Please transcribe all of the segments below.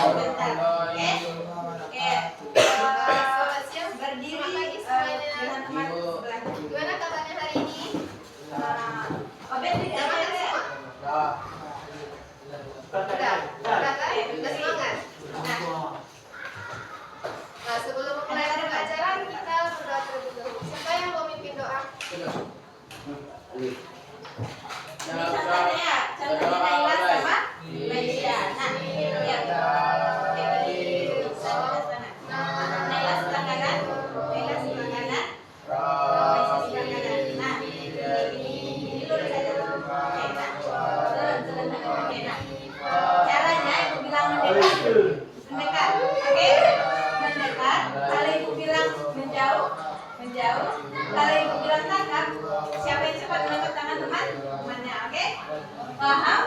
sebentar. Oke. Selamat siang. Berdiri dengan teman sebelah. Gimana kabarnya hari ini? Obet tidak ada semua. Udah semangat. Nah, sebelum memulai pembelajaran kita berdoa terlebih dahulu. Siapa yang mau mimpin doa? Ini contohnya ya, contohnya Naila sama Maisha. Nah, lihat. Naila sebelah kanan, Naila sebelah kanan, Maisha sebelah kanan. Nah, ini lurus aja. Oke, nah, oke, nah. Caranya ibu bilang mendekat, oke? Mendekat. Kalau ibu bilang menjauh. Kalau ibu bilang tangkap, siapa yang cepat menangkap tangan temannya, oke? Paham?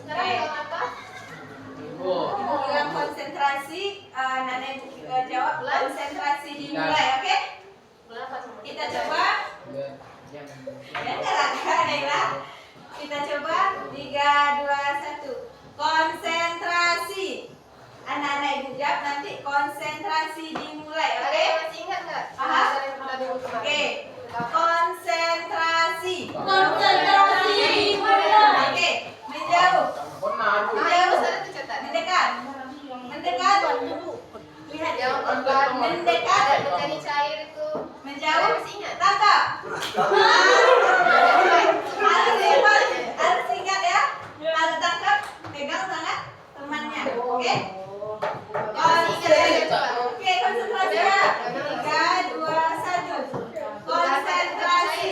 Sekarang bilang apa? Ibu bilang konsentrasi, Nana ibu jawab konsentrasi dimulai, oke? Kita coba. Dengar Kak Naila. Kita coba 3, 2, 1. Konsentrasi. Anak-anak ibu jawab nanti konsentrasi dimulai, oke? Masih ingat nggak? Paham? Oke. Konsentrasi. Dimulai. Oke. Menjauh. Mendekat. Lihat jauh. Mendekat. Menjadi cair itu. Menjauh. Tangkap. Harus ingat ya. Kalau tangkap, pegang tangan temannya, oke? Oke, konsentrasi ya. 3, 2, 1. Konsentrasi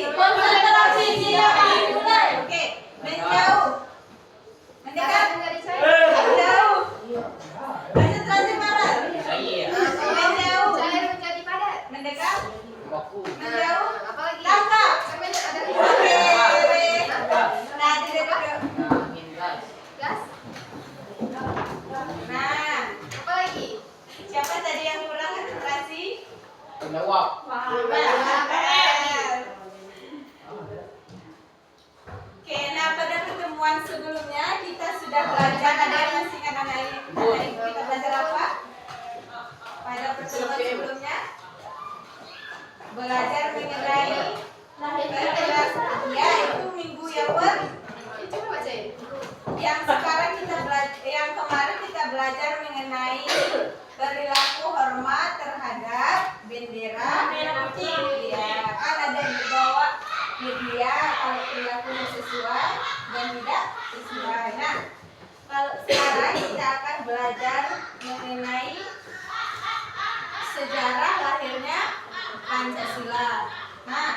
dimulai. Oke, menjauh. Mendekat. Menjauh. Konsentrasi padat. Menjauh. Menjadi padat. Mendekat. Menjauh. Tangkap. Oke. Nah, tidak. Gas. Nah, apa lagi? Siapa tadi yang kurang konsentrasi? Penjawab. Oke, nah pada pertemuan sebelumnya kita sudah belajar, ada yang masih ingat anak kita belajar apa? Pada pertemuan sebelumnya belajar mengenai ya itu minggu yang sekarang kita belajar, yang kemarin kita belajar mengenai perilaku hormat terhadap bendera merah putih. Ya, kan ada yang dibawa media kalau perilakunya sesuai dan tidak sesuai. Nah, kalau sekarang kita akan belajar mengenai sejarah lahirnya Pancasila. Nah,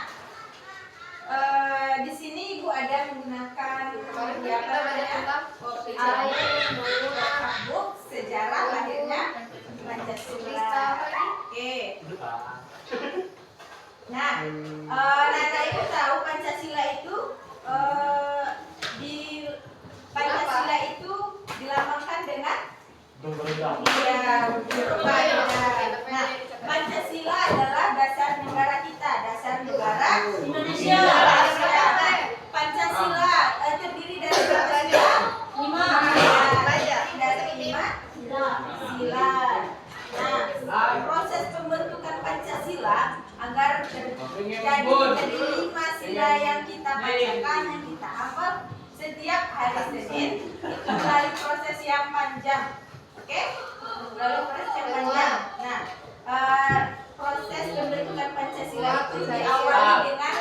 di sini Ibu ada menggunakan buku sejarah lahirnya Pancasila. Oke. Nah, Nana Ibu tahu Pancasila itu Pancasila itu dilambangkan dengan Nah, Pancasila adalah dasar negara kita, dasar negara Indonesia. Pancasila terdiri dari berapa sila? 5. Dari 5 sila. Nah, proses pembentukan Pancasila agar jadi 5 sila yang kita bacakan, yang kita hafal setiap hari Senin itu melalui proses yang panjang. Oke? Melalui proses yang panjang. Nah, proses pembentukan Pancasila itu diawali dengan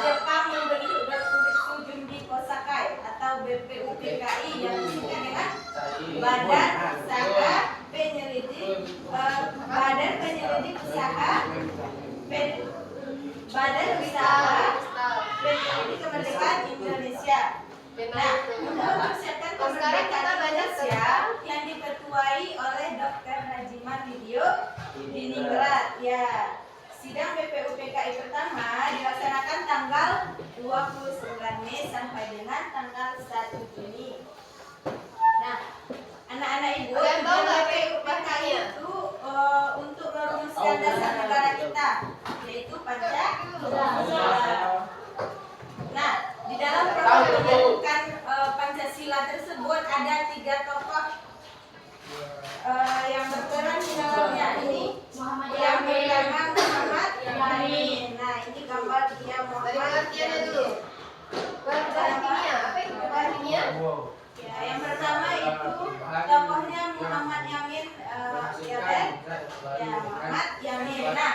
Jepang membentuk Republik Sujumdi Kosakai atau BPUPKI yang disingkat dengan Badan Usaha Penyelidik Kemerdekaan Indonesia. Nah, untuk mempersiapkan kemerdekaan Indonesia yang diketuai oleh Dr. Rajiman Widyo Diningrat. Ya, sidang BPUPKI pertama dilaksanakan tanggal 29 Mei sampai dengan tanggal 1 Juni. Nah, anak-anak ibu, BPUPKI itu untuk merumuskan dasar negara kita, yaitu Pancasila. Nah, di dalam proses pembentukan Pancasila tersebut ada 3 tokoh yang berperan di dalamnya ini yang pertama Muhammad Yamin. Nah ini gambar dia Muhammad Yamin. Perubahan kimia, apa itu perubahan kimia? Ya, yang pertama itu tokohnya Muhammad Yamin, ya kan? Ya, Muhammad Yamin. Nah,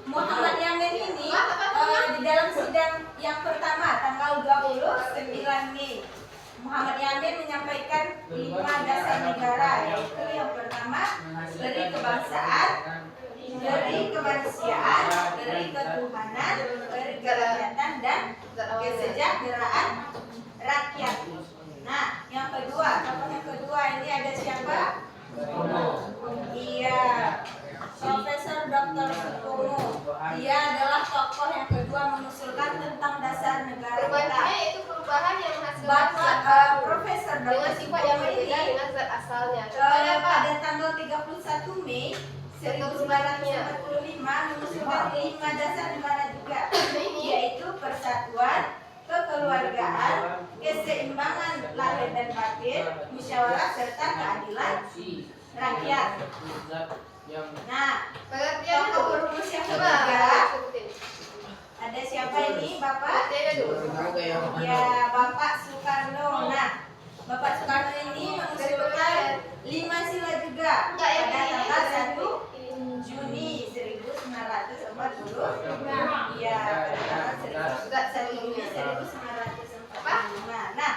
Muhammad Yamin ini di dalam sidang yang pertama tanggal 29 Mei, Muhammad Yamin menyampaikan 5 dasar negara, yaitu yang pertama dari kebangsaan, dari kemanusiaan, dari ketuhanan, dari kerakyatan dan kesejahteraan rakyat. Nah, yang kedua, tokoh yang kedua ini ada siapa? Iya, Profesor Dr. Sutomo. Dia adalah tokoh yang kedua mengusulkan tentang dasar negara kita. Perubahannya itu perubahan yang menghasilkan Bapak Profesor dengan Dr. sifat yang berbeda dengan zat asalnya. Pada tanggal 31 Mei 1945 mengusulkan 5 dasar negara juga, yaitu persatuan, kekeluargaan, keseimbangan lahir dan batin, musyawarah serta keadilan rakyat. Nah, tokoh perumus yang ketiga ada siapa ini, Bapak? Ya, Bapak Soekarno. Nah, Bapak Soekarno ini mengusulkan 5 sila juga pada tanggal 1 Juni 1940. Iya, pada tanggal 1 Juni 1945. Nah,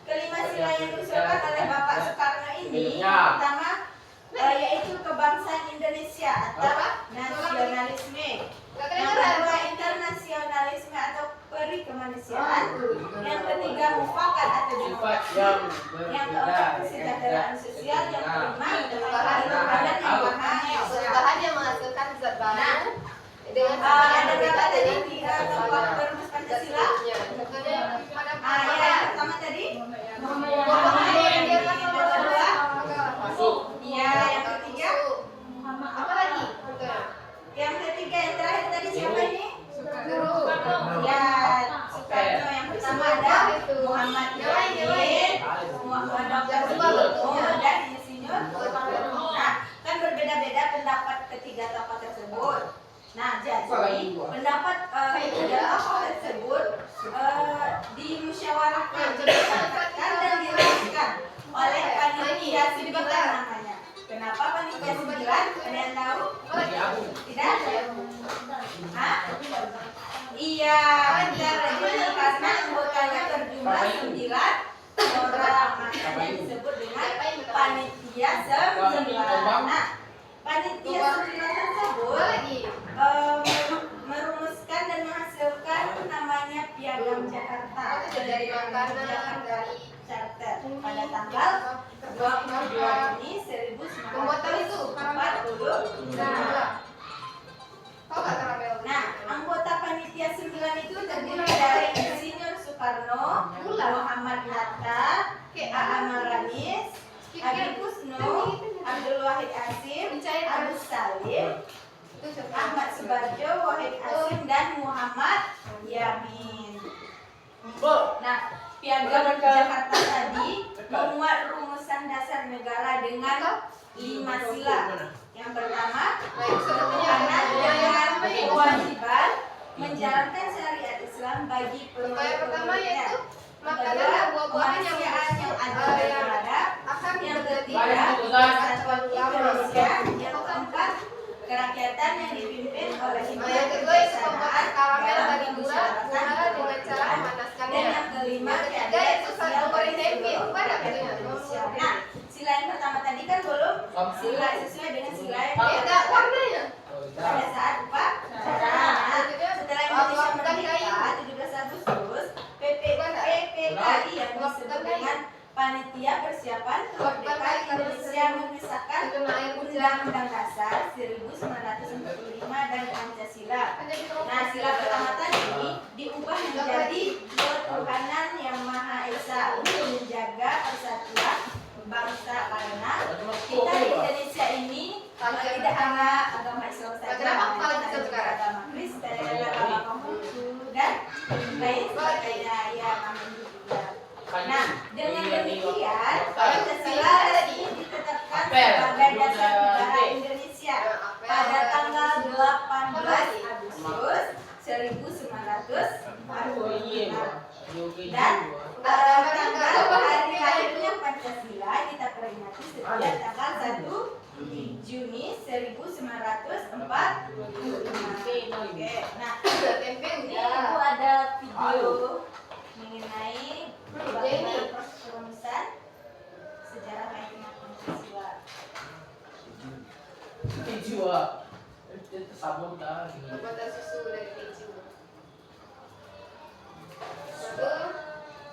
kelima sila yang diusulkan oleh Bapak Soekarno ini pertama yaitu kebangsaan Indonesia atau nasionalisme. Yang kedua internasionalisme atau perikemanusiaan. Yang ketiga mufakat atau demokrasi. Yang keempat kesejahteraan sosial. Yang kelima ketuhanan yang maha esa. Perubahan yang menghasilkan zat baru dengan Ada berapa tadi tiga tokoh perumus Pancasila? Contohnya pada Ya, yang pertama tadi Muhammad yang dia kan nomor kedua. 2. Iya, yang ketiga. Apa lagi? Yang ketiga yang terakhir tadi siapa ini? Guru. Ya, Soekarno. Yang pertama ada Muhammad Yamin, Muhammad Dr. Sutomo dan Insinyur Soekarno. Nah, kan berbeda-beda pendapat ketiga tokoh tersebut. Nah, jadi pendapat ketiga tokoh tersebut dimusyawarahkan, disepakatkan dan dirancang oleh panitia 9 namanya. Kenapa panitia 9? Ada yang tahu? Tidak? Hah? Iya, benar. Jadi karena anggotanya berjumlah 9 orang, makanya disebut dengan panitia 9. Nah, panitia 9 tersebut merumuskan dan menghasilkan namanya Piagam Jakarta Dari makanan Jakarta dari Charter pada tanggal 22 Juni 1940. Kau gak karamel? Nah, anggota panitia 9 itu terdiri dari Insinyur Soekarno, Muhammad Hatta, A.A. Maramis, Habib Kusno, Abdul Wahid Hasyim, Agus Salim, Ahmad Subarjo, Wahid Hasyim, dan Muhammad Yamin. Nah, Piagam Jakarta tadi memuat rumusan dasar negara dengan 5 sila. Yang pertama, ketuhanan dengan kewajiban menjalankan syariat Islam bagi pertama pengikutnya. yaitu makanan Kedua, dan buah-buahan yang kemanusiaan yang adil dan beradab. akan Yang ketiga, menjadi persatuan Indonesia. Yang keempat, kerakyatan yang dipimpin oleh yang kedua itu pembuatan karamel bagi gula dengan cara dan memanaskannya. yang kelima, Yang ketiga itu satu goreng tempe. Pada Nah, sila yang pertama tadi kan belum sila sesuai dengan sila yang beda warnanya. pada saat upacara. Setelah Indonesia merdeka 17 Agustus, PPKI yang disebut dengan Panitia Persiapan Kemerdekaan Indonesia mengesahkan Undang-Undang Dasar 1945 dan Pancasila. Nah, sila pertama tadi diubah menjadi ketuhanan yang Maha Esa untuk menjaga persatuan bangsa karena kita di Indonesia ini tidak hanya agama Islam saja, ada juga agama Kristen, agama Konghucu dan lain sebagainya. Ya, juga. Nah, dengan demikian Pancasila resmi ditetapkan sebagai dasar negara Indonesia pada tanggal 18 Agustus 1945 dan tanggal hari lahirnya Pancasila kita peringati setiap tanggal 1 Juni 1945. Oke, nah ini Ibu ada video mengenai bagaimana proses perumusan sejarah lahirnya Pancasila. Pembuatan susu dari keju. Lalu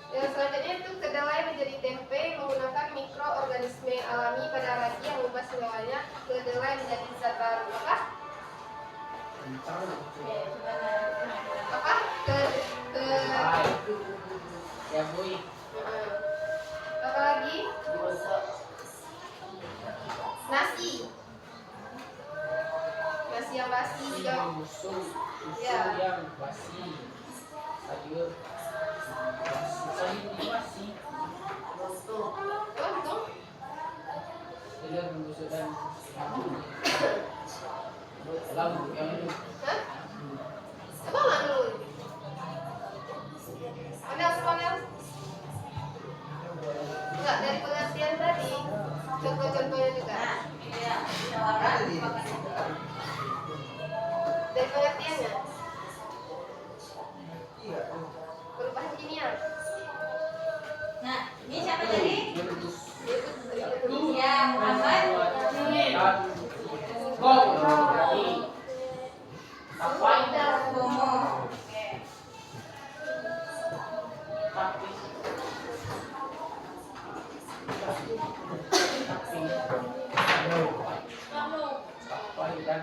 yang selanjutnya itu kedelai menjadi tempe menggunakan mikroorganisme alami pada ragi yang mengubah semuanya kedelai menjadi zat baru. Apa? Apa? Apa lagi? Nasi. Nasi yang basi juga. Ya. Untung. Hah? Apa nggak dulu? Panel. Enggak, dari pengertian tadi. Contoh-contohnya juga. Nah, ini ya, musyawarah mufakat. Dari pengertiannya. Perubahan kimia. Nah, ini siapa tadi? Ya, Muhammad. Bomo. Oke. Apa ada?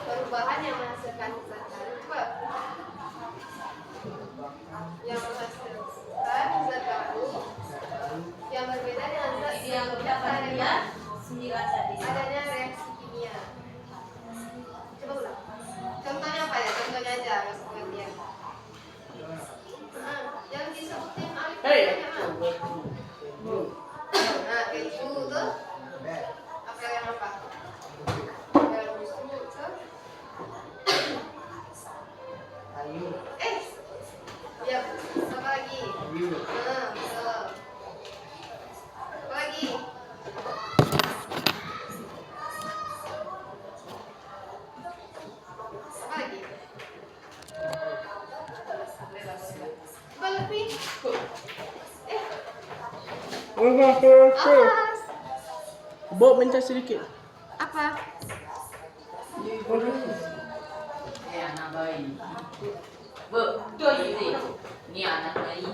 Perubahan yang menghasilkan zat baru. Coba. Yang menghasilkan zat baru yang berbeda dengan zat Ini yang udah pada 9 tadi. adanya reaksi kimia. Coba ulang. Contohnya apa ya? Contohnya aja, nggak usah pengertian. Yang disebutin alif namanya apa? Nah, keju tuh apel yang apa? Apel susu tuh. Ya, apa lagi? Betul. Apa lagi? Apa lagi? Coba lebih. Awas. Bawa minta sedikit. Apa? Anak bayi. Betul itu. Ini anak bayi.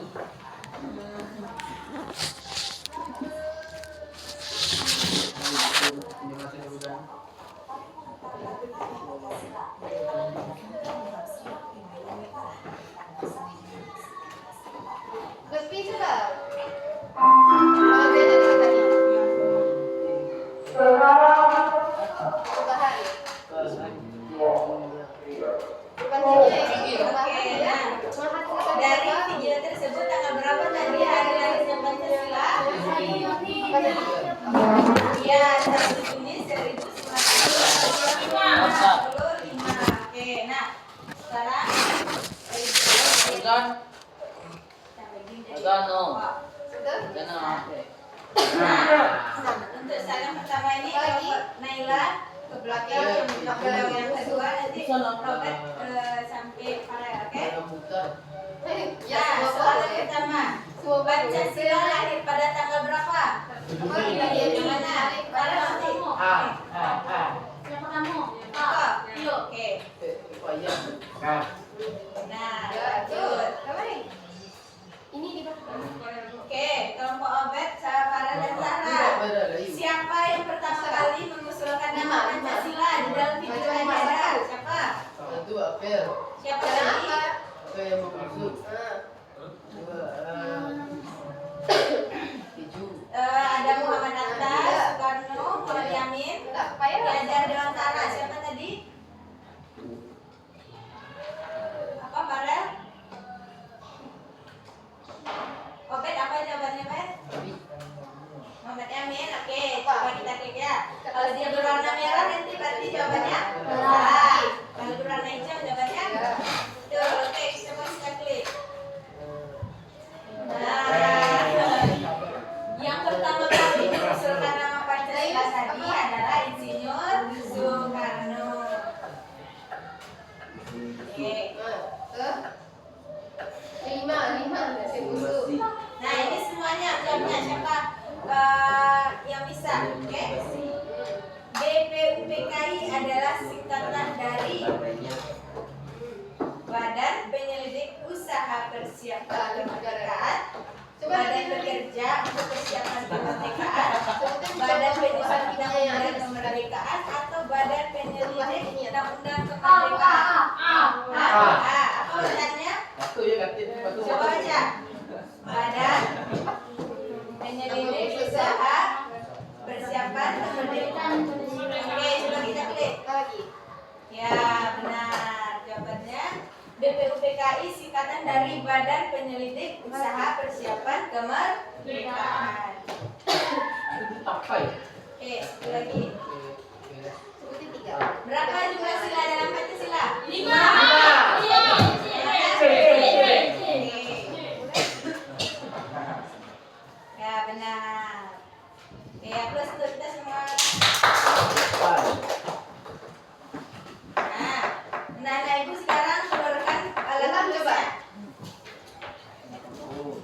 Lebih coba. Kalau dia ada tadi. Perubahan. Bukan kimia ini perubahan ya. Menghasilkan Dari zat video tersebut tanggal berapa tadi hari lahirnya Pancasila? Iya, 1 Juni 1945. Oke, nah sekarang Sudah? untuk salam pertama ini Naila ke belakang, yang kedua nanti Robert sampai Farel, oke? Ya, pertama. Semua Pancasila lahir pada tanggal berapa? Yang mana? Pada nanti. Siapa kamu? Oke. Nah, lanjut. Ini di bawah. Oke, kelompok Obed, Farah dan Zahra. Siapa yang pertama kali mengusulkan nama Pancasila di dalam video acara? Siapa? Siapa lagi? Ada Muhammad Atta, Soekarno, Muhammad Yamin, Diajar Dewantara. Siapa tadi? Apa Farel? Obed apa jawabannya, Obed? Muhammad Yamin. Oke, coba kita klik ya. Kalau dia berwarna merah nanti berarti jawabannya salah. Kalau berwarna hijau jawabannya betul. Oke, coba kita klik. Nah, yang pertama kali mengusulkan nama Pancasila tadi adalah Insinyur Soekarno. Oke. Lima. Saya busuk. Nah, ini semuanya jawabnya siapa yang bisa? Oke. BPUPKI adalah singkatan dari Badan Penyelidik Usaha Persiapan Kemerdekaan, Badan Bekerja untuk Persiapan Kemerdekaan, Badan Penyusun Undang-Undang Kemerdekaan, atau Badan Penyelidik Undang-Undang Kemerdekaan. Apa bacanya? Coba baca. Badan Penyelidik Usaha Persiapan Kemerdekaan. Oke, coba kita klik. Lagi. Ya, benar. Jawabannya BPUPKI singkatan dari Badan Penyelidik Usaha Persiapan Kemerdekaan. Oke, satu lagi. Sebutin 3. Berapa jumlah sila dalam Pancasila? 5. Ya, benar. Oke, plus untuk kita semua. Nah, ibu sekarang keluarkan alat Coba. tulisnya.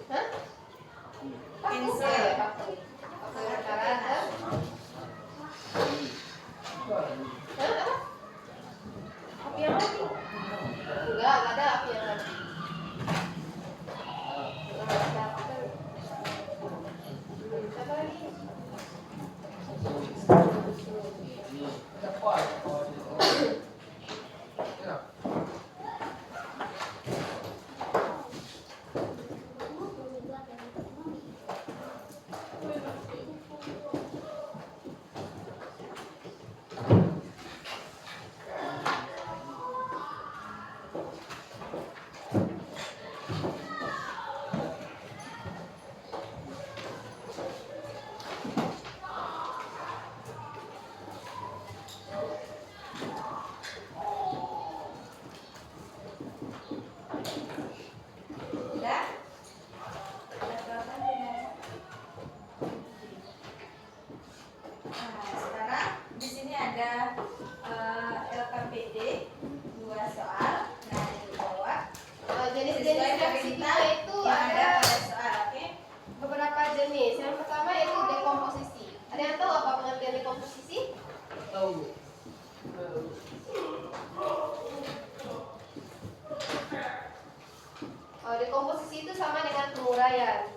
Hah? Pensil. Api yang lagi? Enggak ada api yang lagi. Apa lagi? Udah? Ada berapa nih? Nah, sekarang di sini ada LKPD 2 soal. Nah, dijawab. Jenis-jenis reaksinya itu yang ada ada pada soal, oke? beberapa jenis. Yang pertama yaitu dekomposisi. Ada yang tahu apa pengertian dekomposisi? Dekomposisi itu sama dengan penguraian.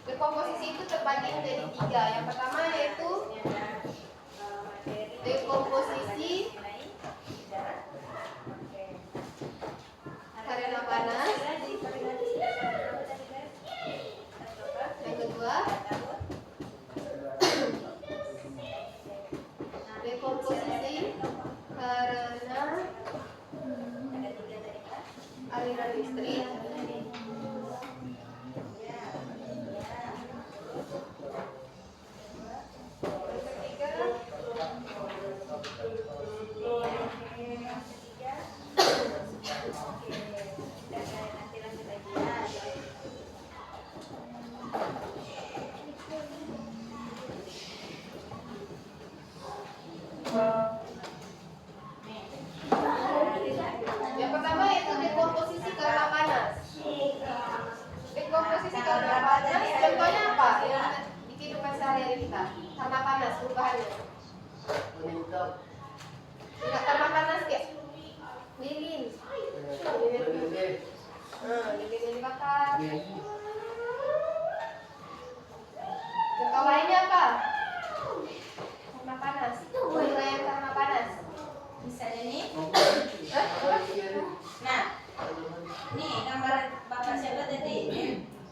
Dekomposisi itu terbagi menjadi 3. Yang pertama yaitu dekomposisi karena panas. Yang kedua dekomposisi karena aliran listrik. Yang pertama yaitu dekomposisi karena panas. Contoh lainnya apa? Karena panas. Penguraian karena panas. Bisa ini. Hah? Nah, nih gambar bapak siapa tadi?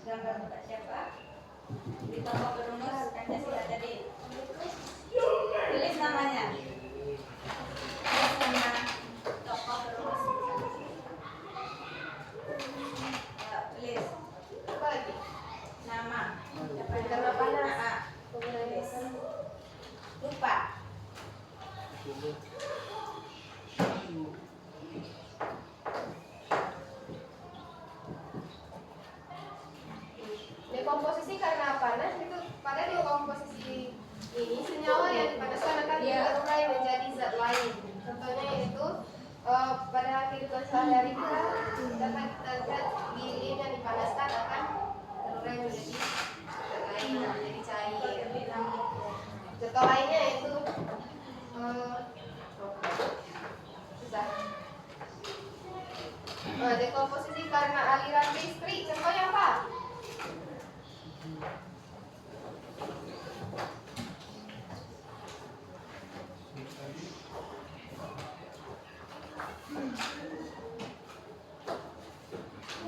Gambar bapak siapa? Di tokoh perumus Pancasila tadi. Tulis namanya. Tulis nama tokoh perumus. Ya, tulis Apa lagi? nama. Siapa yang Karena panas. Nah, Penguraian. lupa. Dekomposisi karena panas itu pada dekomposisi ini senyawa yang dipanaskan akan terurai menjadi zat lain. Contohnya yaitu pada kehidupan sehari-hari kita dapat kita lihat lilin yang dipanaskan akan terurai menjadi zat lain, menjadi cair. Contoh lainnya yaitu dekomposisi karena aliran listrik. Contohnya apa?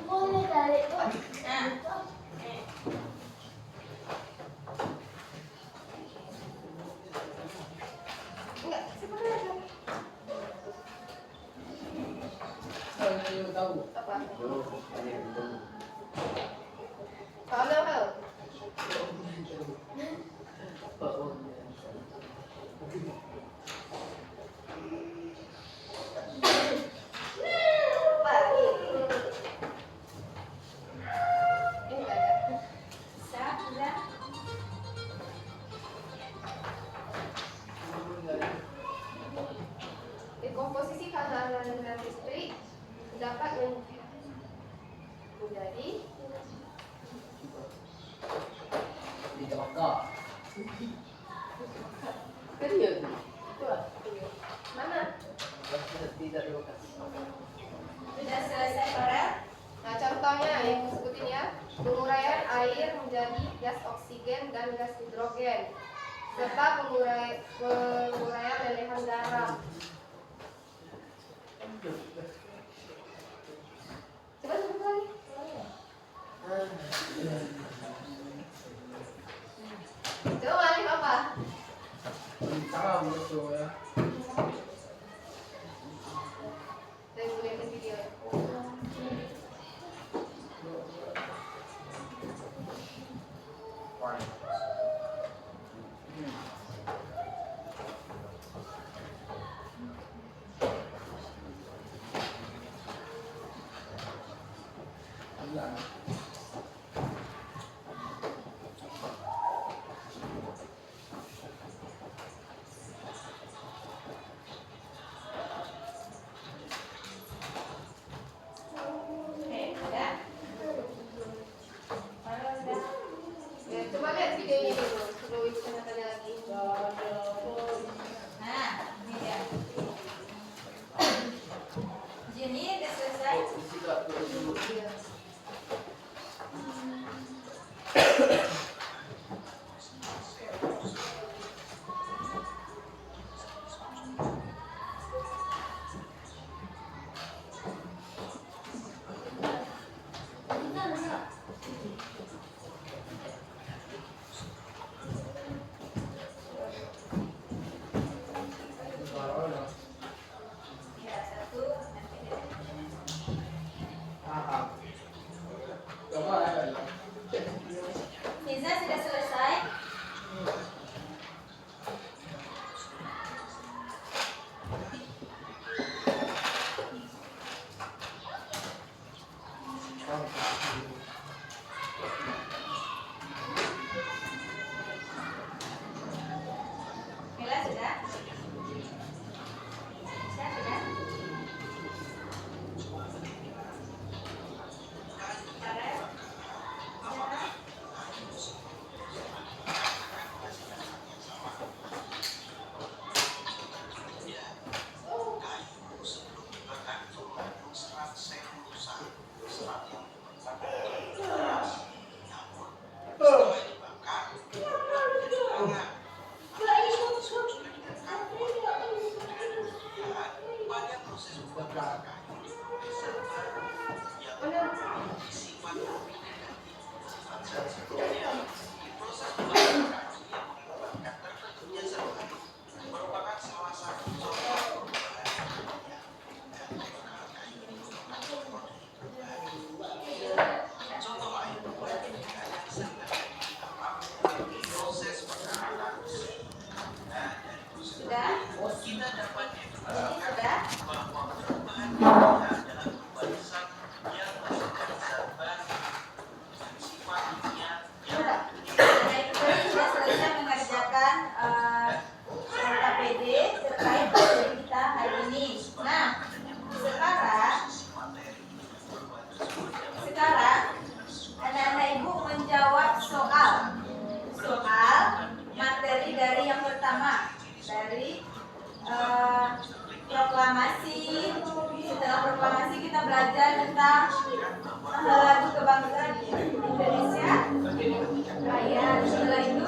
Boleh tarik tuh. Nah, Enggak, sebenarnya aja. Apa? Kalau ini enggak ada. bisa, sudah. Dekomposisi karena aliran listrik dapat menjadi mana? Sudah selesai, Farel? Nah, contohnya yang disebutin ya, penguraian air menjadi gas oksigen dan gas hidrogen, serta penguraian lelehan garam. Coba sebut lagi. Coba balik apa? Saya boleh ke video. Oke, sudah. Farel sudah. Ya, coba lihat videonya dulu sebelum ibu tanya-tanya lagi. Nah, ini dia. Jenny udah selesai. Iya. Ya, satu. Fiza sudah selesai. Mila sudah? Bisa, sudah? tentang lagu kebangsaan Indonesia Raya. Setelah itu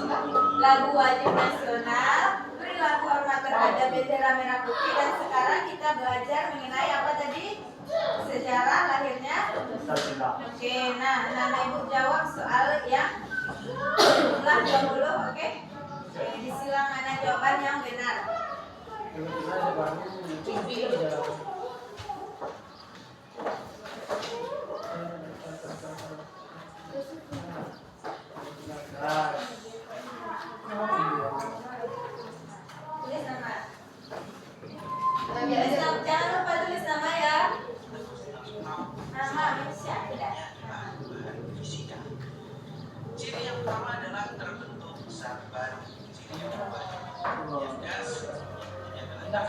lagu wajib nasional, perilaku hormat terhadap bendera merah putih, dan sekarang kita belajar mengenai apa tadi? Sejarah lahirnya. Oke, nah Nana Ibu jawab soal yang jumlah 20, oke? Disilang mana jawaban yang benar. Tulis nama. Jangan lupa tulis nama ya. Nama Misha tidak. Ciri yang pertama adalah terbentuk zat baru. Ciri yang kedua yang gas, yang adalah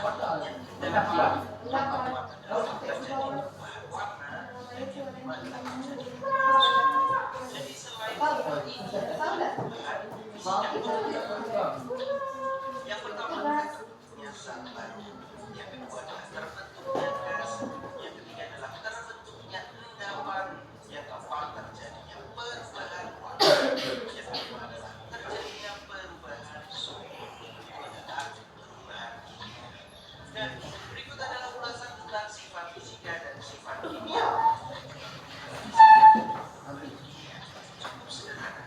terjadi perubahan warna, dan yang kelima adalah terjadi. Jadi selain ini, yang pertama terbentuknya zat baru, yang kedua adalah terbentuknya gas, yang ketiga adalah terbentuknya endapan, yang keempat terjadinya perubahan warna, yang kelima adalah terjadinya perubahan suhu, yang keenam perubahan kimia. Dan berikut adalah ulasan tentang sifat fisika dan sifat kimia. Cukup sederhana.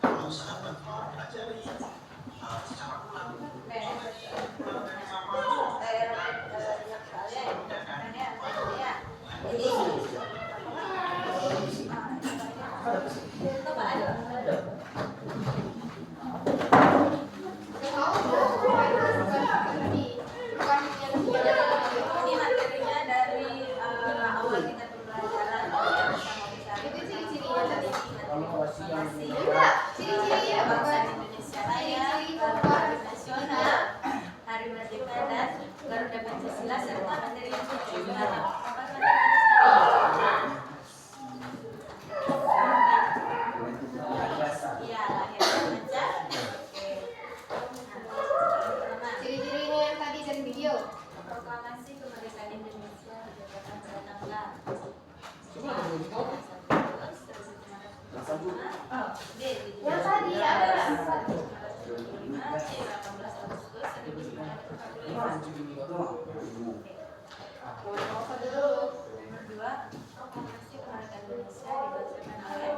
Kalau sahabat mau pelajari secara ulang, Ini materinya dari awal kita pembelajaran Itu ciri-cirinya tadi. ciri-cirinya bangsa Indonesia Raya, Hari Nasional, Hari Merdeka, dan Garuda Pancasila, serta materi yang sudah digunakan. Apa materi Iya, lahir dan menjadi. Oke. Nah, Ciri-cirinya yang tadi dari video. Proklamasi Kemerdekaan Indonesia ditetapkan pada tanggal Yang tadi ada. Apa dulu? Nomor 2, Proklamasi Kemerdekaan Indonesia dibacakan oleh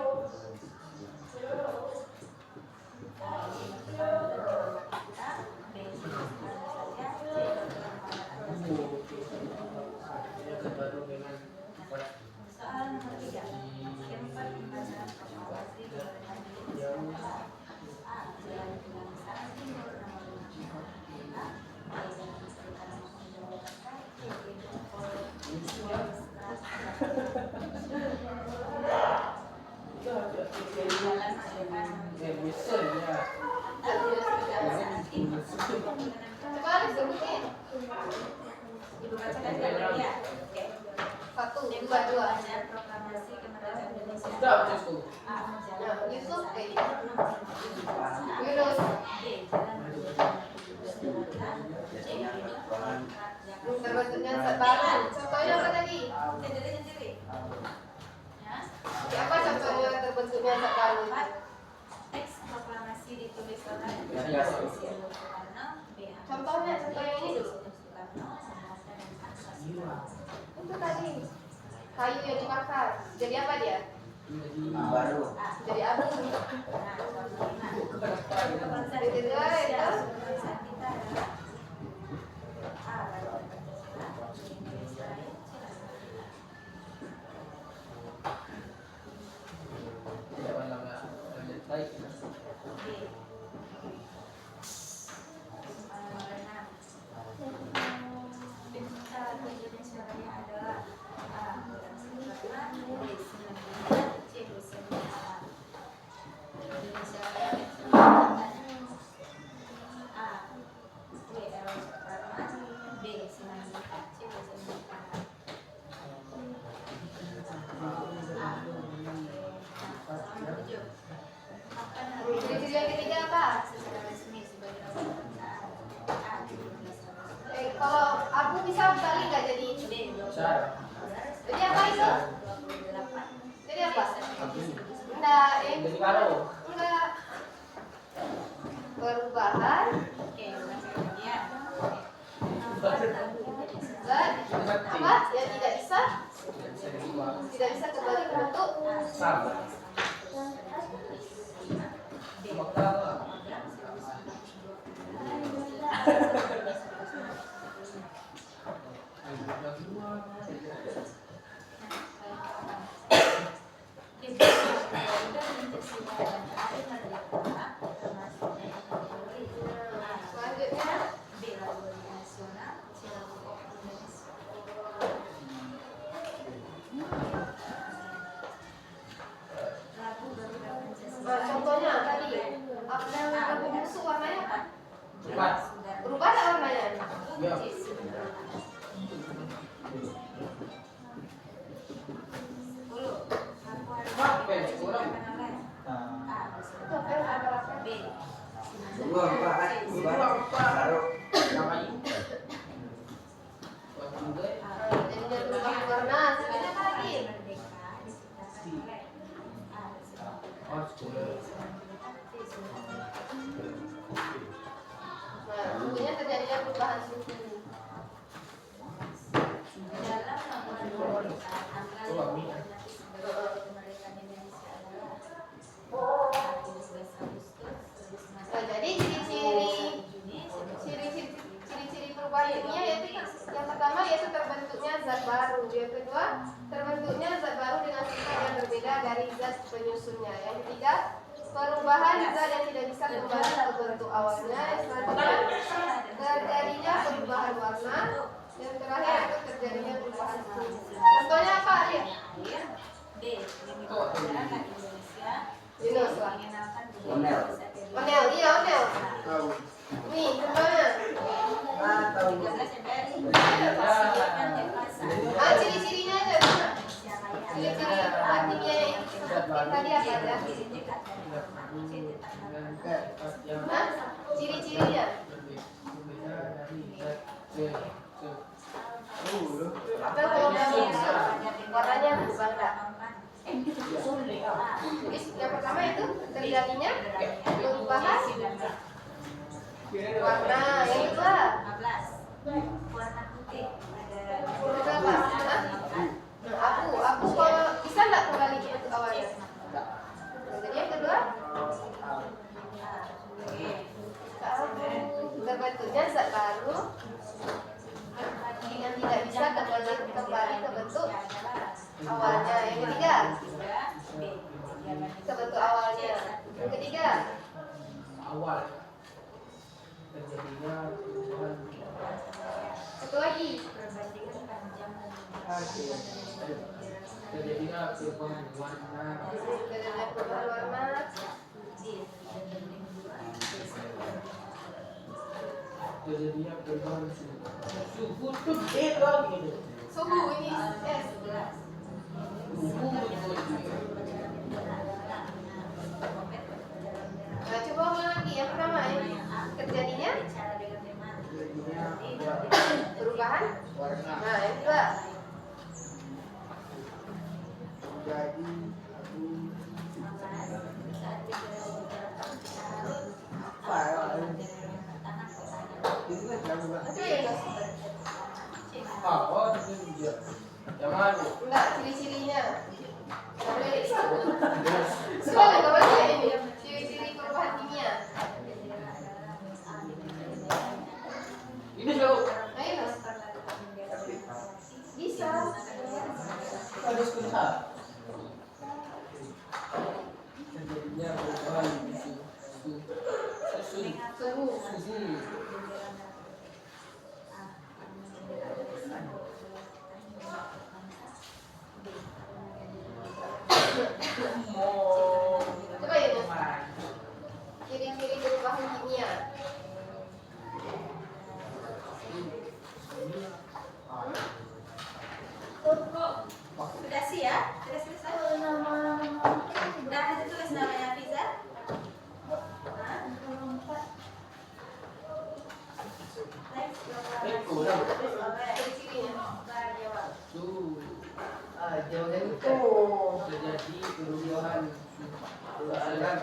soal nomor 3, keempat pembacaan proklamasi kemerdekaan Indonesia. A. Jalan kebangsaan Timur nomor 5. B. Jalan Kesultanan Indonesia. C. Coba sebutin. Ibu bacakan dulu ya. Oke. 1, 2, 2. Pembacaan proklamasi kemerdekaan Indonesia. A. Jalan Yusuf, kebangsaan nomor 5. Yunus. B. Jalan Kesultanan. C. Terbentuknya zat baru. Contohnya apa tadi? Sendiri-sendiri. Ya. Apa contohnya terbentuknya zat baru? Teks proklamasi ditulis oleh Soekarno. B. Contohnya, contoh yang ini dulu. Soekarno, Soeharto, dan Aksasi. Itu tadi kayu yang dibakar. Jadi apa dia? Baru. A. Jadi abu. Nah, contoh 5. Kebangsaan Itu Indonesia, itu. kebangsaan kita adalah A. Garuda Pancasila, B. Indonesia Raya, C. Pancasila. Baik. B. Nomor 6. Bendera Indonesia Raya adalah A. Bendera B. Sinambungan, C. Busana alam. Indonesia Raya A. baru. Enggak. Perubahan Oke, ya. zat apa yang tidak bisa kembali ke bentuk Sama. selanjutnya. Nah, contohnya tadi apa yang lagu busuk warnanya apa? Empat. Berubah tak warnanya? Ya. Apa yang kurang? Itu apa yang apa-apa? Dua empat. Baru. Namanya. Jadinya berubah warna. Sebenarnya apa lagi? Oh, sepuluh. Nah, suhunya terjadinya perubahan suhu. Nah, jadi ciri-ciri perubahan kimia yaitu yang pertama yaitu terbentuknya zat baru, yang kedua terbentuknya zat baru dengan sifat yang berbeda dari zat penyusunnya, yang ketiga perubahan zat yang tidak bisa kembali ke bentuk awalnya, yang selanjutnya terjadinya perubahan warna, yang terakhir itu terjadinya perubahan suhu. Contohnya apa ya? Yunus lah. Onel, iya Onel. Nih, contohnya. Ciri-cirinya aja. Ciri-ciri perubahan kimia yang tadi apa aja? Hah? Ciri-cirinya. Apa kalau udah busuk, warnanya berubah enggak? Yang pertama itu terjadinya perubahan warna, yang kedua itu apa? Hah? Aku kalau bisa nggak kembali ke bentuk awalnya? Jadi yang kedua terbentuknya zat baru yang tidak bisa kembali ke bentuk awalnya. Yang ketiga ke bentuk awalnya. Yang ketiga Awal. Terjadinya perubahan. satu lagi Terjadinya perubahan warna. terjadinya perubahan warna. Terjadinya perubahan suhu. Suhu tuh beda gitu. Suhu ini es. Suhu Nah, coba ulang lagi. Yang pertama ini terjadinya perubahan warna. Nah, yang kedua Jadi aku ini kan jauh banget. itu ya Yunus? Oh, ini dia. Yang mana? Enggak, ciri-cirinya. Sudah nggak boleh ini. Ciri-ciri perubahan kimia. Ini jauh. Nah, Yunus. Bisa. Ada susah. Terjadinya perubahan Suhu. suhu. Coba Yunus. Ciri-ciri perubahan kimia. Sudah siap? Sudah selesai? Sudah ditulis namanya Fiza? Hah? Kurang. Ciri-cirinya. Tuh. Jauhnya itu terjadi kerugian soalan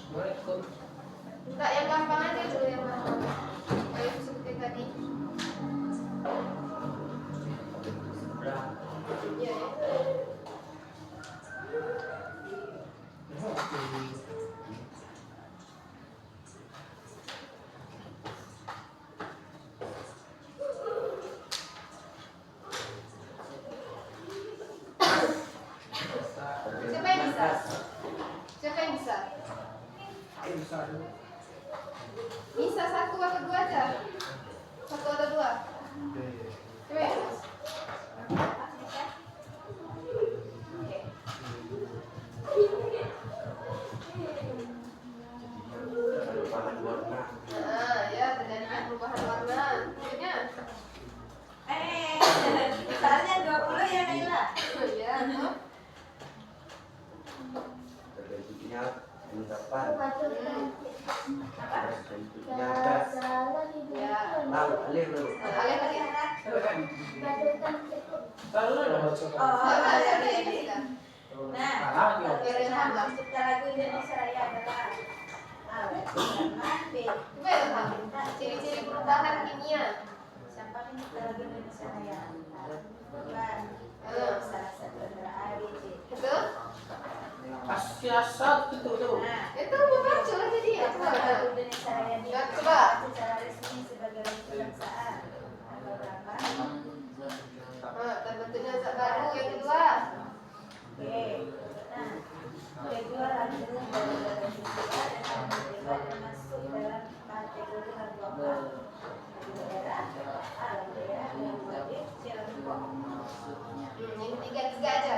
boleh ikut Enggak, yang gampang aja dulu yang gampang. Kayak aku sebutin tadi. Iya, ya. Siapa yang bisa? Siapa yang bisa? bisa dulu. Bisa satu atau dua aja? Satu atau dua? Coba ya, Mas. Oke. Nah, ya terjadinya perubahan warna. Maksudnya? Misalnya 20 ya Naila. Ya, tuh. Terbentuknya endapan, terbentuknya Ya. gas. Ya. Lalu alih lalu. Alih lagi. Kalau ada Oh, Ada, ada ada, ini. ada. Nah, lagi Nah, pencipta lagu Indonesia Raya adalah B. coba ya, Pak. Ciri-ciri perubahan kimia. Siapa pencipta lagu Indonesia Raya? Bukan. Salah satu antara A, B, C. Betul? siasat gitu tuh. Nah, Itu Bapak coba jadi yang apa? lagu Indonesia Raya Ya, ditetapkan coba. secara resmi sebagai lagu kebangsaan. Tanggal berapa? Terbentuknya zat baru yang kedua. Oke. Nah, kedua lagu dari negara Indonesia dan negara termasuk dalam kategori lagu apa? Lagu daerah, A lagu daerah, lagu wajib, C lagu pop. Yang tiga aja.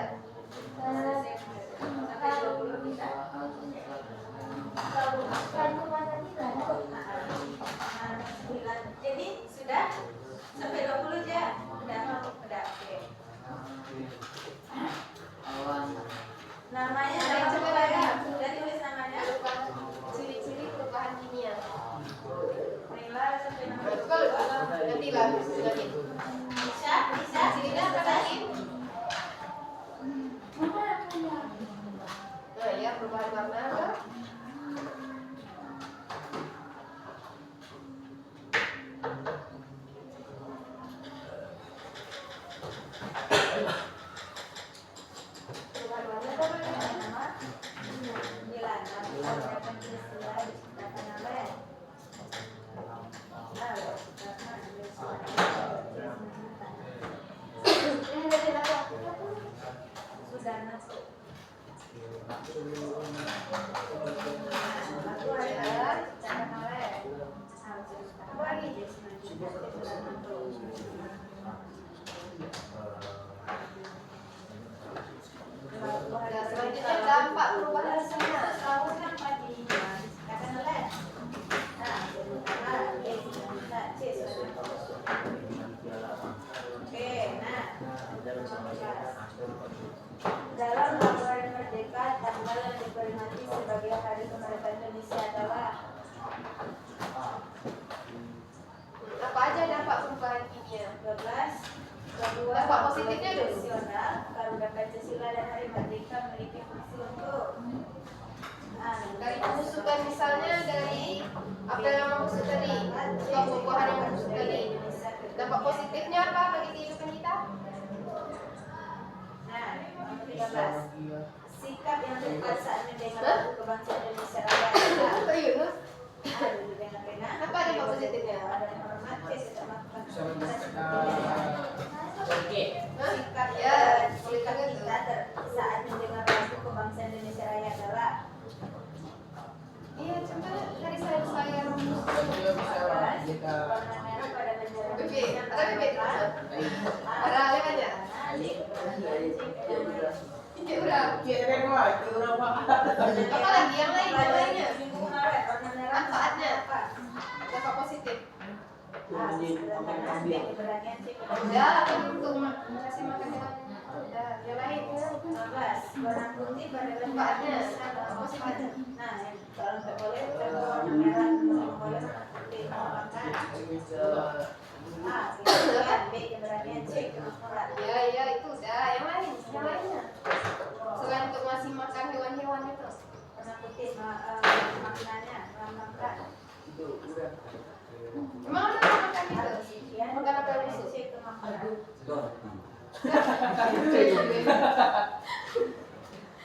Sampai 20 bisa. Jadi sudah sampai 20 aja. Udah, oke. Namanya Ada yang nama coba perubahan. lagi. Sudah tulis namanya. Ciri-ciri perubahan kimia. Naila sampai nama Coba nanti lah lagi. bisa Cirinya apa tadi? Nah, ya perubahan warna apa? Perubahan warna apa? nama 9. Nama Pancasila diciptakan oleh Sudarno. Lagu adalah diciptakan oleh apa lagi? Nah, selanjutnya dampak perubahan kimia. Tahun yang tadi diciptakan oleh A, B, C, Sudarno. Oke, nah dalam laporan merdeka tanggal yang diperingati sebagai Hari Kemerdekaan Indonesia adalah Apa aja dampak perubahan kimia? 12. Kedua, Dampak positifnya dulu. nasional, Garuda Pancasila dan Hari Merdeka memiliki fungsi untuk Dari pembusukan misalnya dari apa yang maksud tadi, buah-buahan yang maksud tadi. Dampak positifnya apa bagi kehidupan kita? Nah, nomor 13. Sikap yang tepat saat mendengar lagu kebangsaan Indonesia Raya adalah Serius? A. Duduk dengan pena. Apa dampak positifnya? Ada yang hormat. C. Tidak melakukan Bisa aktivitas seperti oke. Hah? sikap Ya, sikap kita saat mendengar lagu kebangsaan Indonesia Raya adalah Iya, contoh dari saya Dia bisa kita warna merah pada bendera Bebek, ada bebek A. ada alih aja. Ini udah. kira mah itu berapa? Apa lagi yang lain? Yang lainnya? Warna merah Manfaatnya. apa? Dampak positif. A. Keberanian. B. Keberanian. C. Udah, kan untuk kasih makan hewan. Udah, yang lain. 15. Warna putih pada Manfaatnya. bendera Positifnya. Nah, kalau nggak boleh warna merah, nggak boleh warna putih. Makan. A. Keberanian. B. Keberanian. C. Kemakmuran.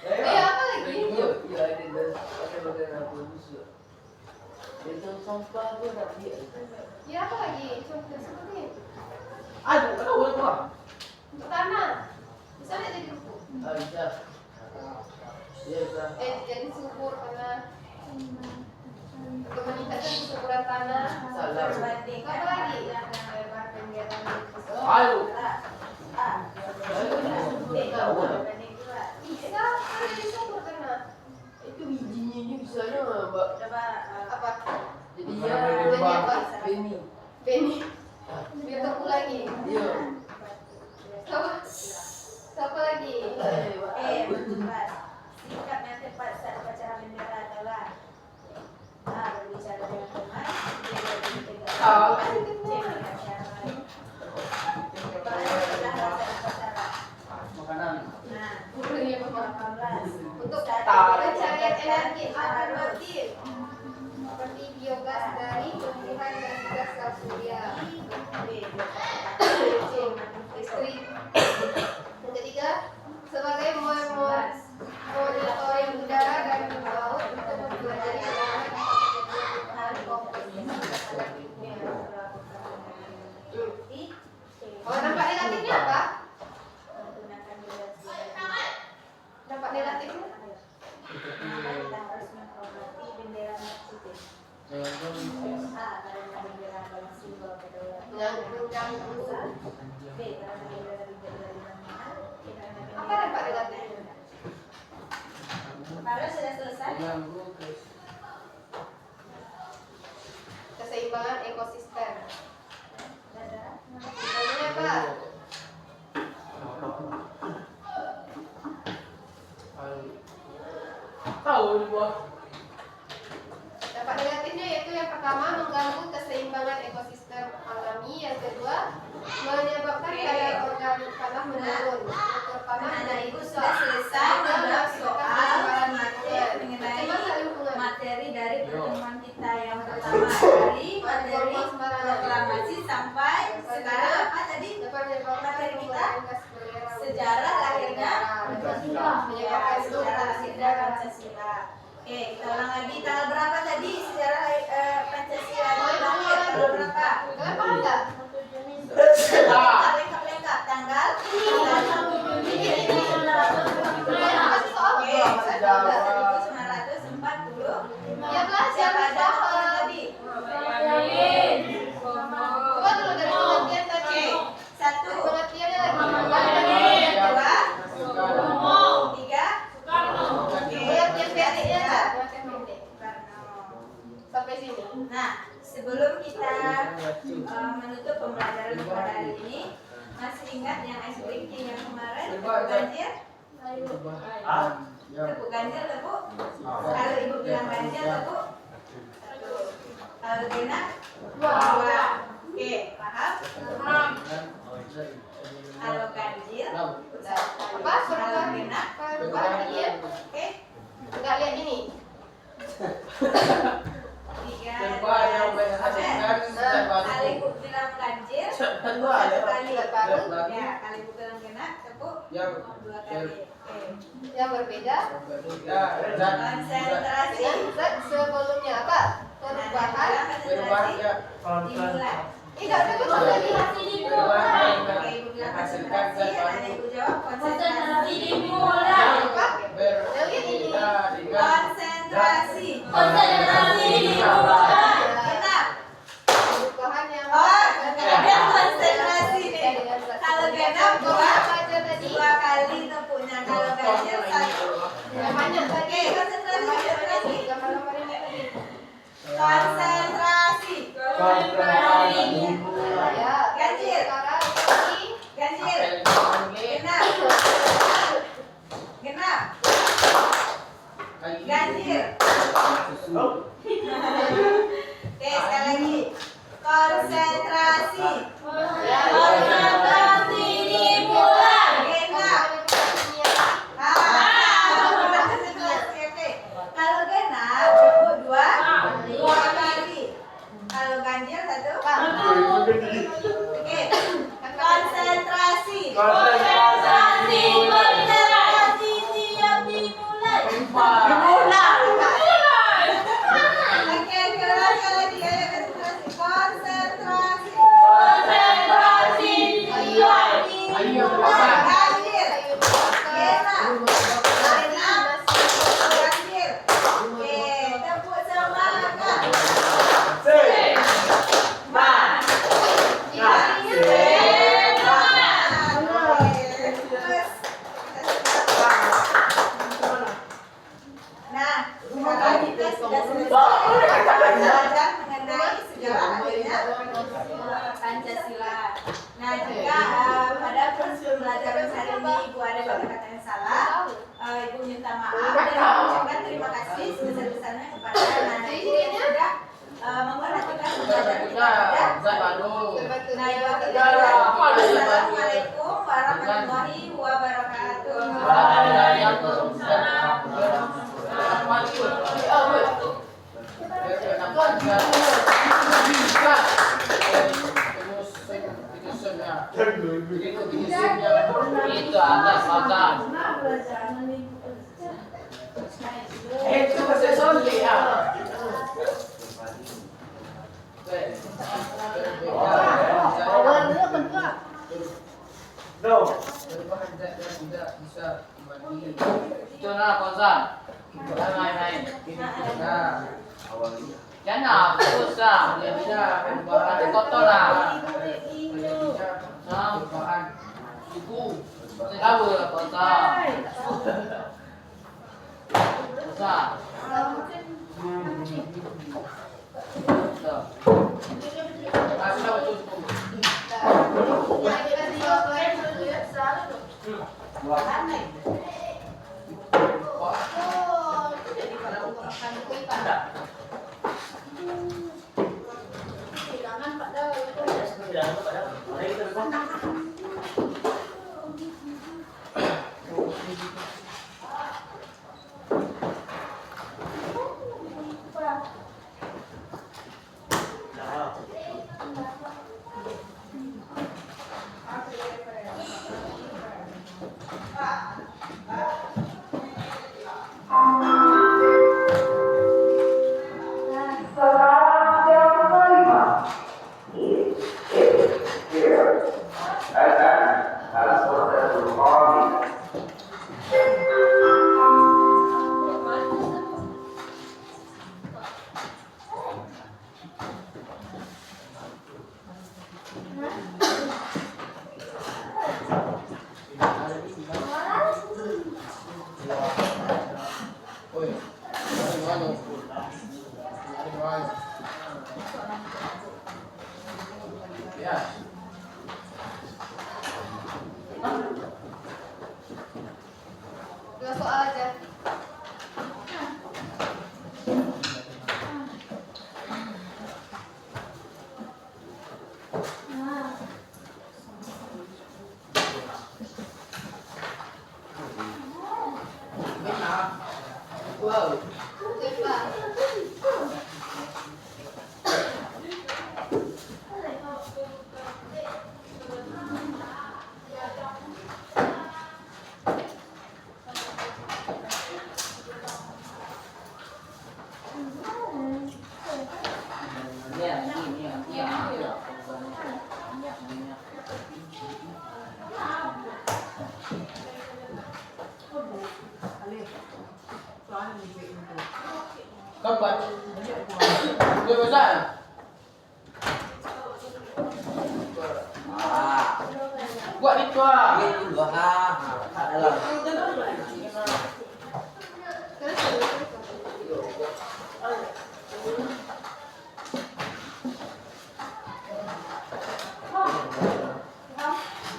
Apa lagi? Ya apa lagi? Coba sebutin. Aduh, kenapa boleh Pak? Untuk tanah. Bisa nggak jadi rumput? Bisa. Iya, bisa. Jadi subur tanah. Untuk meningkatkan kesuburan tanah. Salah. Perbandingan Apa lagi? lebar kegiatan Aduh. Bisa kan jadi subur tanah. Itu bijinya ini bisanya Mbak. Coba Apa? Jadi Jadi apa? Beni. Beni. Biar tumbuh lagi. Iya. Siapa lagi? bertugas. Sikapnya tepat saat upacara bendera adalah berbicara dengan teman, menjaga diri tegak, cek dengan cara lain. Bahasa saat upacara. Makanan. Nah, Gurunya Bapak. 18. Untuk Tahu. pencarian energi alternatif seperti biogas dari tumbuhan dan juga sel surya. Listrik. Yang ketiga, sebagai monitoring udara dan laut untuk mempelajari bagaimana Oh, dampak negatifnya apa? Dampak negatifnya? Kenapa kita harus menghormati bendera merah putih? Karena bendera adalah simbol kedaulatan. Yang mengganggu. B. Karena bendera dijaga di mana? Karena Apa dampak negatifnya? Baru sudah selesai. Keseimbangan ekosistem. Dadah. Contohnya apa? Tahu ini Pak. Dampak negatifnya yaitu yang pertama mengganggu keseimbangan ekosistem alami, yang kedua menyebabkan kadar organik tanah menurun, struktur tanah Nah, menjadi Ibu rusak, sudah selesai dengan soal mengenai lingkungan. materi dari pertemuan kita yang pertama dari materi proklamasi sampai sekarang apa tadi? Materi kita sejarah lahirnya menyebabkan sejarah lahirnya Pancasila. Oke, kita ulang lagi tanggal berapa tadi sejarah Pancasila lahir tanggal berapa? Kenapa enggak? Kita lengkap tanggal. Kasih soal Oke, 1940. Ya kelas Siapa yang ada soal tadi? coba dulu dari pengertian tadi. Oke, satu, Pengertiannya lagi. dua, tiga. Oke, Pengertian pendeknya tiga. pengertian pendek. Sampai sini. Nah, sebelum kita menutup pembelajaran pada hari ini, masih ingat yang SBK yang kemarin tepuk ganjil? Tepuk ganjil, tepuk. Kalau ibu bilang ganjil, tepuk. Kalau genap, dua. Oke, paham? Kalau ganjil, Apa? kalau genap, Perubahan tadi ya? oke. Enggak lihat ini. Tiga. Coba yang banyak hasilkan Kali ibu bilang ganjil, Kedua ya. satu kali. Baru. Ya, kali ibu bilang genap, tepuk. Yang Dua kali. Oke. Yang berbeda Konsentrasi. dengan zat sebelumnya apa? Perubahan. Konsentrasi. Dimulai. Tidak ada betul tadi. Oke, ibu bilang konsentrasi. Ada ibu jawab konsentrasi. Apa? Yang lihat ini. Konsentrasi. Perubahan. Genap. Perubahan yang Oh, ada konsentrasi nih. dengan zat Kalau sebelumnya. genap Contohnya apa aja tadi? dua kali tepuknya. Kalau ganjil satu. Yang banyak tadi. Oke, konsentrasi. Konsentrasi. Gambar-gambar ini tadi. Konsentrasi. Ya. Ganjil. Sekarang lagi. Ganjil. Genap. Genap. itu atas pasang. Itu masih solid ya. No. Tidak bisa dibagi. Itu nah pasang. Kita main-main. Nah, Awalnya. jangan susah. Dia bisa bahan kotor lah. Nah, bahan ibu. Tahu lah pasang. Pasang. Ya. Dua soal aja. Wow. Coba. Kapan? Dia besar. Buat itu ah. Itu dua dalam.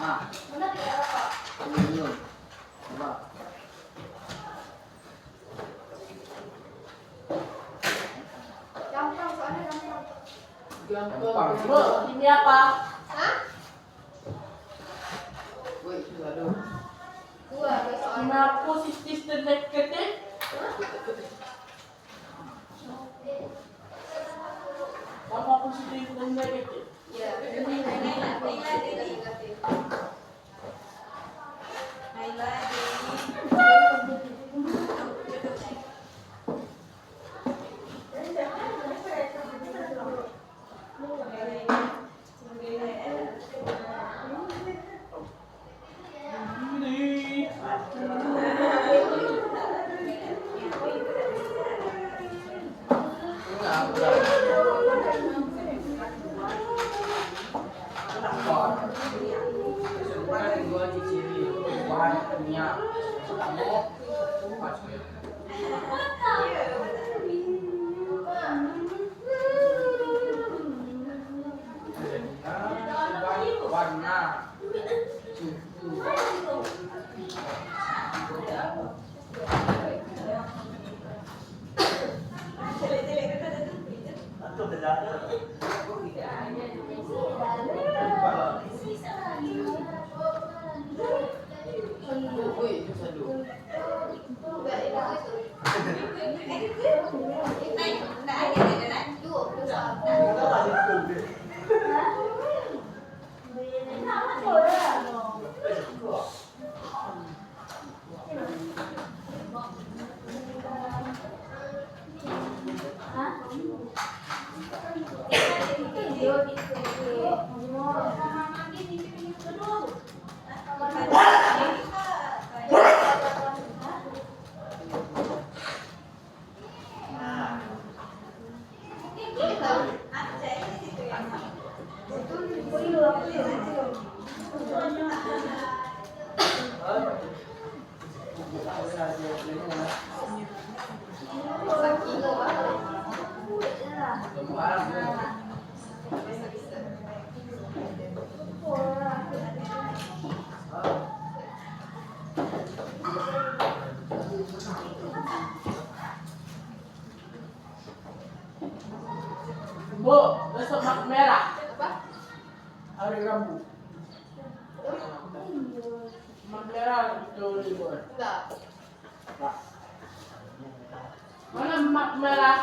Ah. Minum. Coba. Gampang soalnya gampang. Gampang. Ini apa? Hah? Woi, aduh. Dua soalnya. Kenapa sistem negatif? Sama positif dan negatif. Iya. Negatif. Warna suhu. Woi, itu sadu. Enggak itu. Sakilo banget. Lembaran ya. Bisa-bisa. Bu, besok mak merah. Apa? Hari Rabu. Mak merah itu libur. Enggak. Mana mak merah?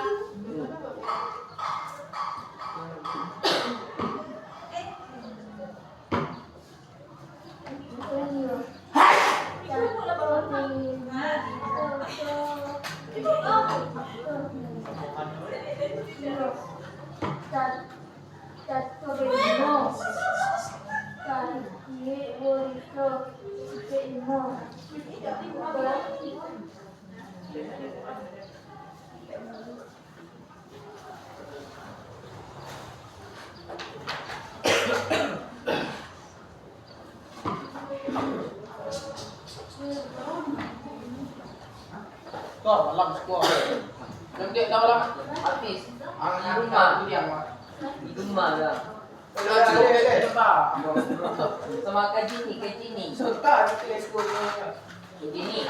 Tuh, malam sekolah. Nanti dah malam. Habis. Ang rumah tu dia mah. Di rumah dah. Sama kaji ni. Serta nanti sekolah. Kaji ni.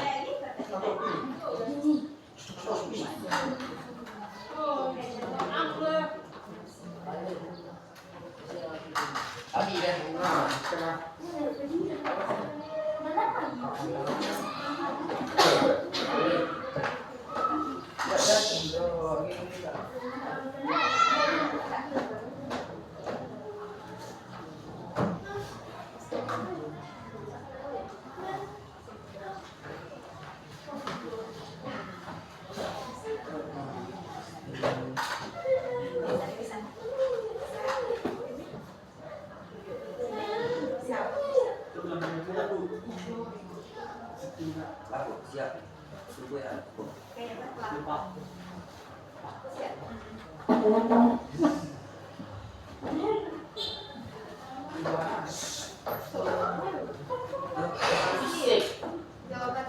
Abi dah. Nah, kena. Laku siap. Subuh ya. Fisik. Jawaban.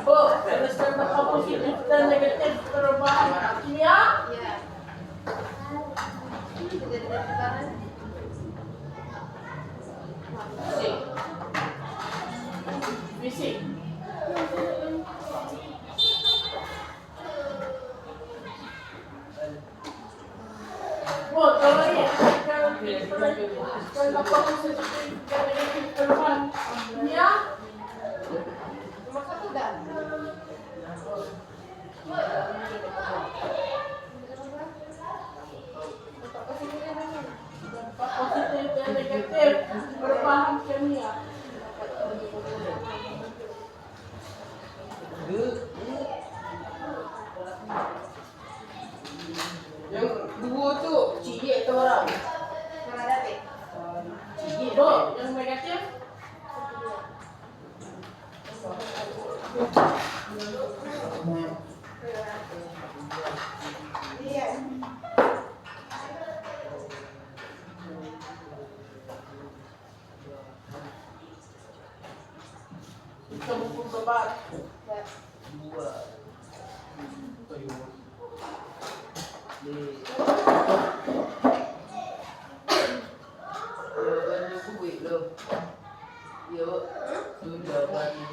Bu, berdasarkan data positif dan negatif perubahan kimia. Iya. Jadi perubahan. Fisik. Fisik. Bu, kalau ini kalau data positif dan negatif perubahan kimia. Nomor 1 dah. Untuk positifnya mana? Positif dan negatif perubahan kimia. Yang dua tu cik atau orang? Mana ada? Bu, yang negatif Iya. kita buku bebat. Dua. Jawabannya kuih loh. Ya, tu jawabannya.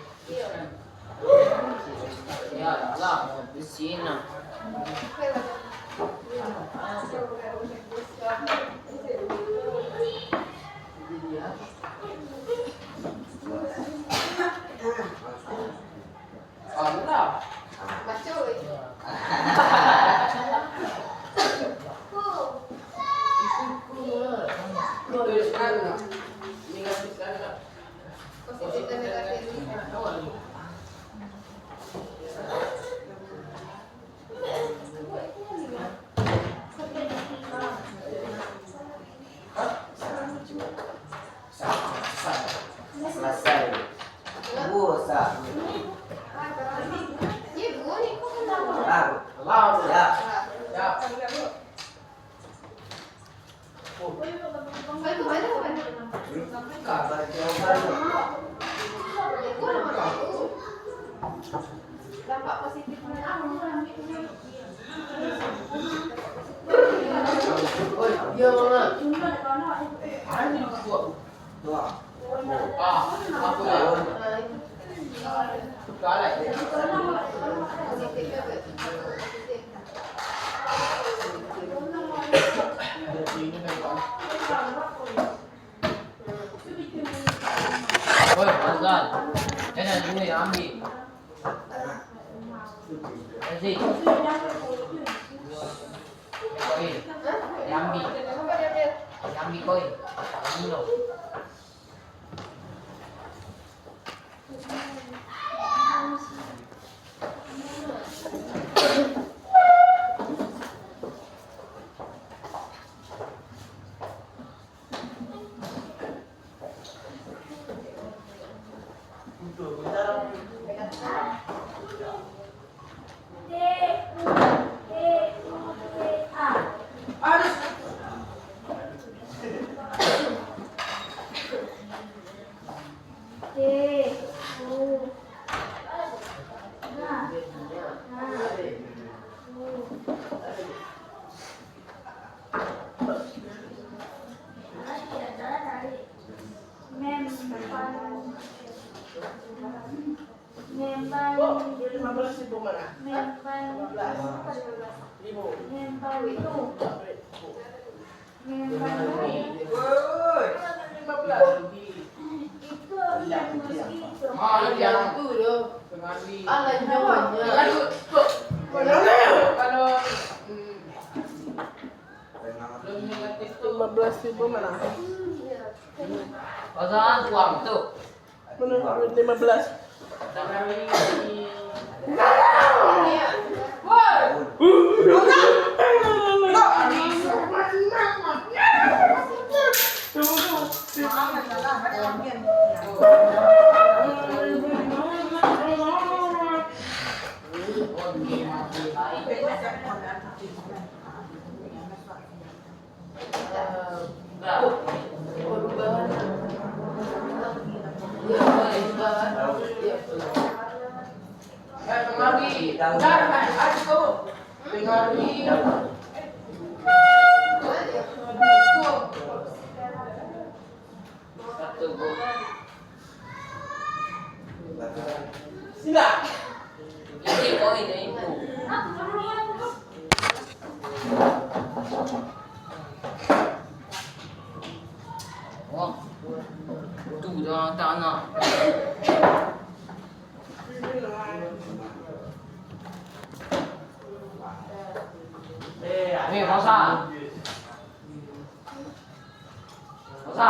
Ya lah, di sini. Kamu lah. Macoy. Positif dan negatif. Selesai. Busa. Iya, gue nih kok kenapa? Laku. Lah, Ya. ya. Oh, itu mana? Kabar jawaban. Itu nomor 1. Dampak positifnya Dia mana? Ini dua. Ah, aku ya. nah itu Kalah. positifnya positif. Ini memang. Oi, Azan. Jangan dulu ya ambil. Aziz. Koi. Ambil. Apa dia? Ambil koi. Nino. Mahal yang itu loh. Alah jawabannya. Kalau belum negatif tuh 15.000 mana? Pasangan uang tuh. Menurut 15. Sila. Ini poin itu. Oh, tu dah tak nak. Ni masa. Masa.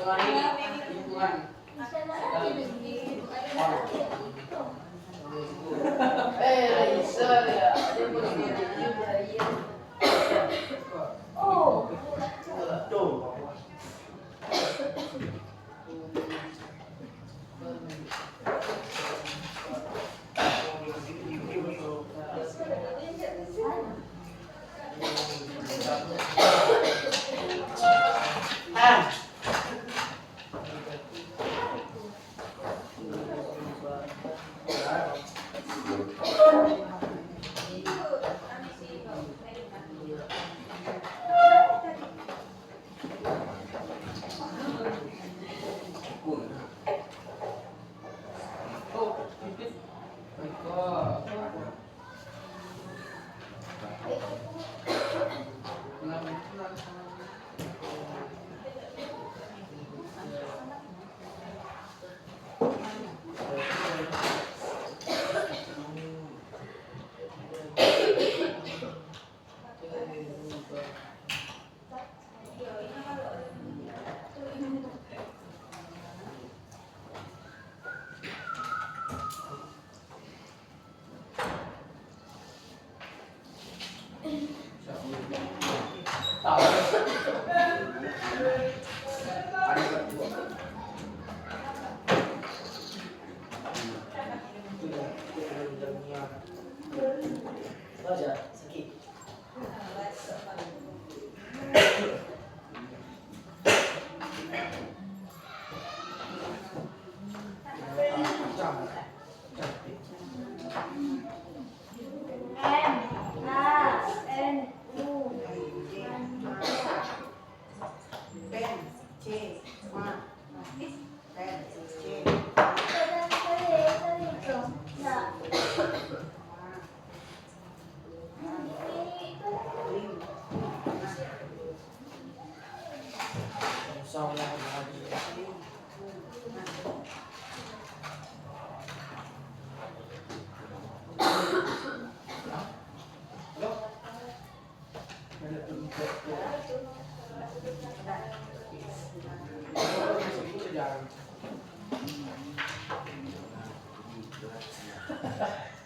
dengan ini lingkungan. Bisa ya. Dia berdiri juga iya. Oh. Tuh.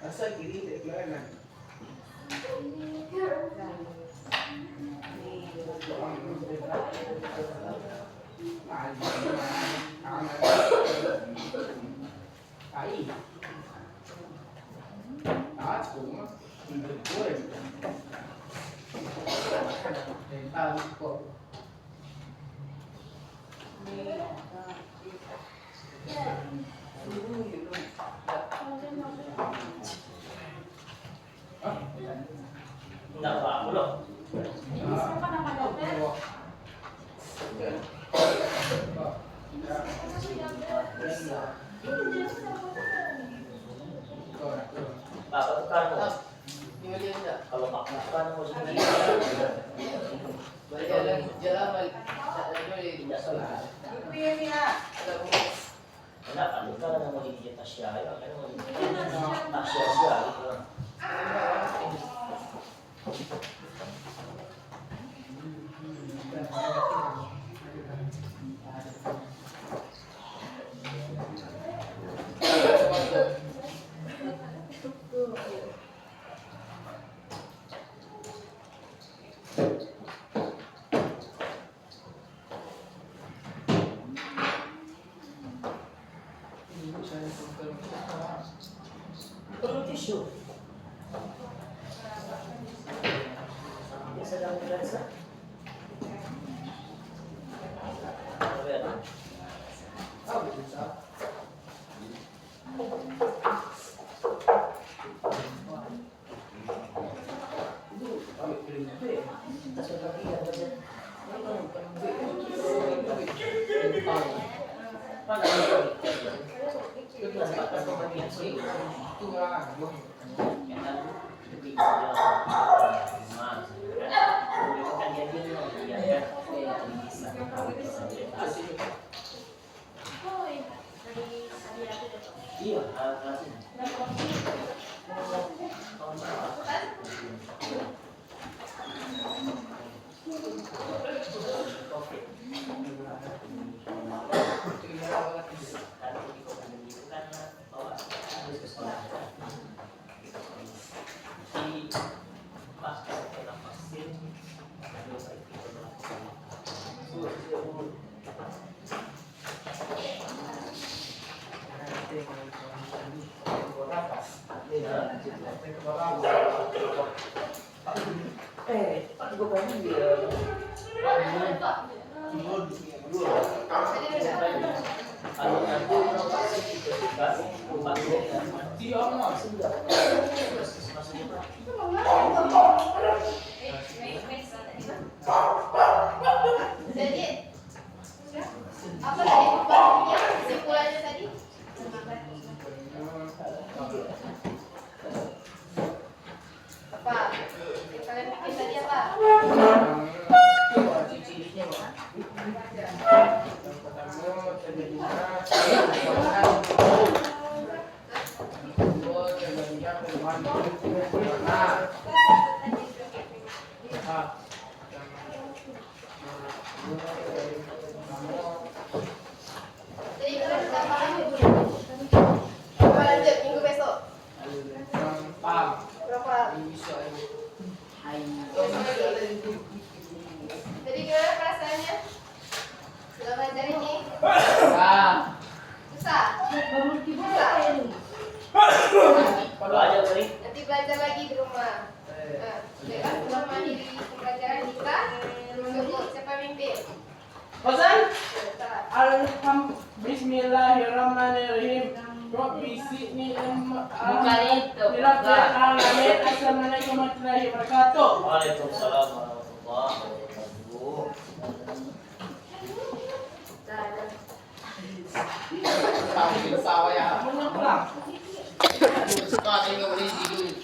Asal kiri tak kelaran. Ai. Aku mah tidak boleh. Tahu kok. Enggak apa-apa loh. Bapak tekan kok. Kalau Pak tekan mau sendiri. Jalan balik. Tidak salah. Kenapa? Luka kan mau jadi Tasya, ya kan mau jadi Tasya gitu. Perlu tisu. Dia sedang berasa. Iya, Dia mau. Jadi apa tadi pembahasannya, kesimpulannya tadi? Apa? Yang kalian bikin tadi apa? Jadi kalian sudah paham ya? Apa lanjut minggu besok? Berapa? Jadi gimana perasaannya? Sudah belajar ini? Susah? Susah? Kalau aja tadi. Nanti belajar lagi di rumah. Nah, oke kan? Sudah mandiri pembelajaran kita. Cukup. Siapa mimpin? Hasan, Salah. Bismillahirrahmanirrahim. Rabbi zidni ilma. Bukan itu, bukan. Assalamualaikum warahmatullahi wabarakatuh. Waalaikumsalam warahmatullahi wabarakatuh. Tahu di sawah ya. Menyeberang. Suka tinggal di situ.